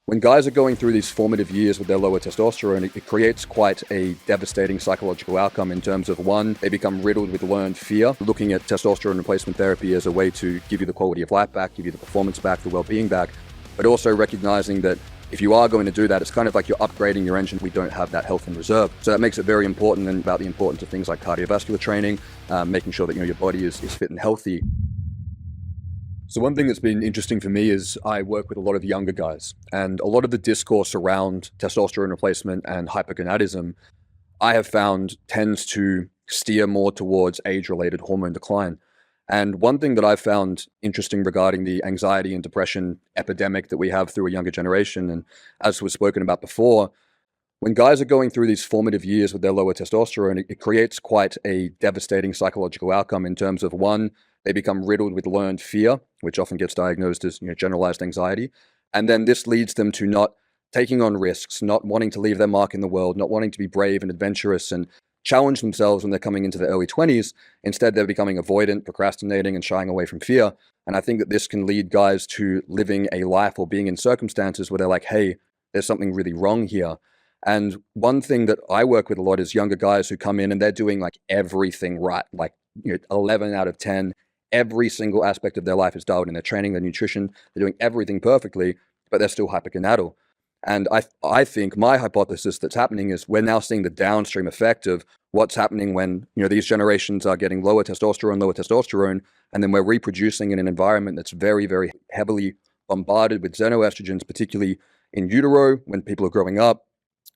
When guys are going through these formative years with their lower testosterone, it creates quite a devastating psychological outcome in terms of, one, they become riddled with learned fear, looking at testosterone replacement therapy as a way to give you the quality of life back, give you the performance back, the well-being back, but also recognizing that if you are going to do that, it's kind of like you're upgrading your engine. We don't have that health in reserve. So that makes it very important, and about the importance of things like cardiovascular training, making sure that your body is fit and healthy. So one thing that's been interesting for me is I work with a lot of younger guys, and a lot of the discourse around testosterone replacement and hypergonadism, I have found tends to steer more towards age-related hormone decline. And one thing that I've found interesting regarding the anxiety and depression epidemic that we have through a younger generation, and as was spoken about before, when guys are going through these formative years with their lower testosterone, it creates quite a devastating psychological outcome in terms of, one, they become riddled with learned fear, which often gets diagnosed as generalized anxiety. And then this leads them to not taking on risks, not wanting to leave their mark in the world, not wanting to be brave and adventurous and challenge themselves when they're coming into their early 20s. Instead, they're becoming avoidant, procrastinating, and shying away from fear. And I think that this can lead guys to living a life or being in circumstances where they're like, hey, there's something really wrong here. And one thing that I work with a lot is younger guys who come in and they're doing like everything right, like 11 out of 10. Every single aspect of their life is dialed in. Their training, their nutrition, they're doing everything perfectly, but they're still hypergonadal. And I think my hypothesis that's happening is we're now seeing the downstream effect of what's happening when these generations are getting lower testosterone, and then we're reproducing in an environment that's very, very heavily bombarded with xenoestrogens, particularly in utero when people are growing up.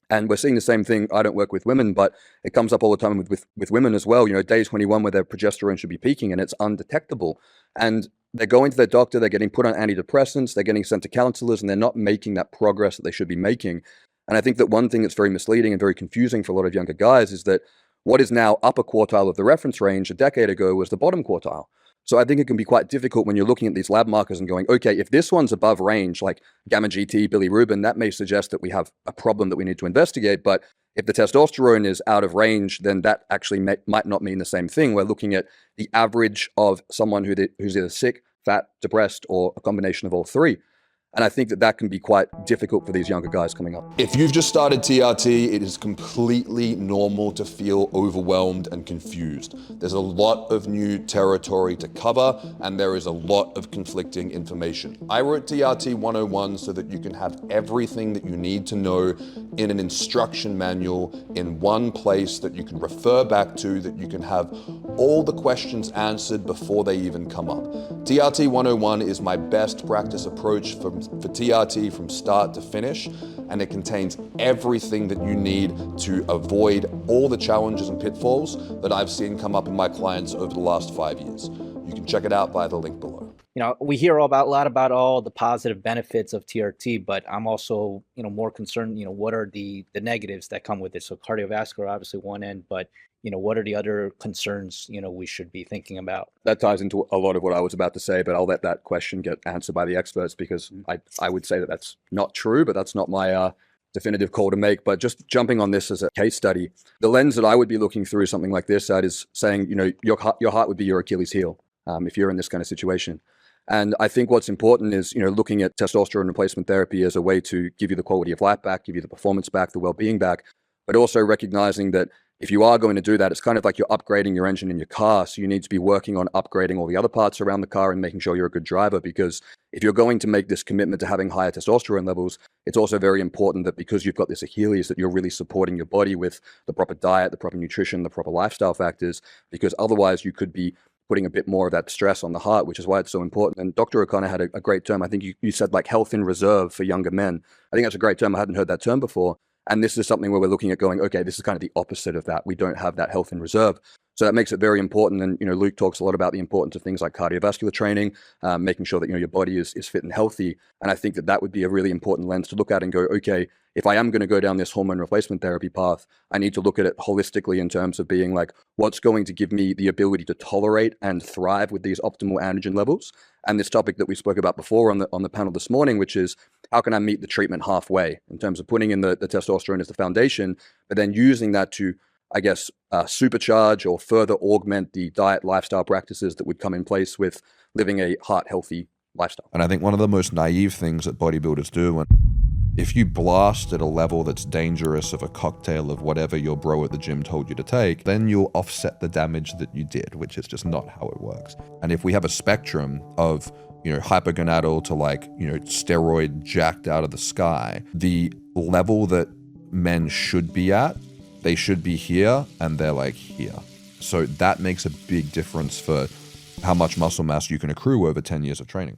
And we're seeing the same thing. I don't work with women, but it comes up all the time with women as well. Day 21 where their progesterone should be peaking and it's undetectable. And they're going to their doctor, they're getting put on antidepressants, they're getting sent to counselors, and they're not making that progress that they should be making. And I think that one thing that's very misleading and very confusing for a lot of younger guys is that what is now upper quartile of the reference range a decade ago was the bottom quartile. So I think it can be quite difficult when you're looking at these lab markers and going, okay, if this one's above range, like gamma GT, bilirubin, that may suggest that we have a problem that we need to investigate. But if the testosterone is out of range, then that actually might not mean the same thing. We're looking at the average of someone who's either sick, fat, depressed, or a combination of all three. And I think that that can be quite difficult for these younger guys coming up. If you've just started TRT, it is completely normal to feel overwhelmed and confused. There's a lot of new territory to cover, and there is a lot of conflicting information. I wrote TRT 101 so that you can have everything that you need to know in an instruction manual in one place that you can refer back to, that you can have all the questions answered before they even come up. TRT 101 is my best practice approach for TRT from start to finish, and it contains everything that you need to avoid all the challenges and pitfalls that I've seen come up in my clients over the last 5 years. You can check it out via the link below. We hear a lot about all the positive benefits of TRT, but I'm also, more concerned, what are the negatives that come with it? So cardiovascular, obviously one end, but what are the other concerns, we should be thinking about? That ties into a lot of what I was about to say, but I'll let that question get answered by the experts, because I would say that that's not true, but that's not my definitive call to make. But just jumping on this as a case study, the lens that I would be looking through something like this at is saying, your heart would be your Achilles heel if you're in this kind of situation. And I think what's important is, looking at testosterone replacement therapy as a way to give you the quality of life back, give you the performance back, the well-being back, but also recognizing that if you are going to do that, it's kind of like you're upgrading your engine in your car. So you need to be working on upgrading all the other parts around the car and making sure you're a good driver. Because if you're going to make this commitment to having higher testosterone levels, it's also very important that because you've got this Achilles, that you're really supporting your body with the proper diet, the proper nutrition, the proper lifestyle factors, because otherwise you could be putting a bit more of that stress on the heart, which is why it's so important. And Dr. O'Connor had a great term. I think you said like health in reserve for younger men. I think that's a great term. I hadn't heard that term before. And this is something where we're looking at going, okay, this is kind of the opposite of that. We don't have that health in reserve. So that makes it very important. And, Luke talks a lot about the importance of things like cardiovascular training, making sure that, your body is fit and healthy. And I think that that would be a really important lens to look at and go, okay, if I am going to go down this hormone replacement therapy path, I need to look at it holistically in terms of being like, what's going to give me the ability to tolerate and thrive with these optimal androgen levels? And this topic that we spoke about before on the panel this morning, which is how can I meet the treatment halfway in terms of putting in the testosterone as the foundation, but then using that to, I guess, supercharge or further augment the diet lifestyle practices that would come in place with living a heart healthy lifestyle. And I think one of the most naive things that bodybuilders do If you blast at a level that's dangerous of a cocktail of whatever your bro at the gym told you to take, then you'll offset the damage that you did, which is just not how it works. And if we have a spectrum of, hypergonadal to steroid jacked out of the sky, the level that men should be at, they should be here, and they're like here. So that makes a big difference for how much muscle mass you can accrue over 10 years of training.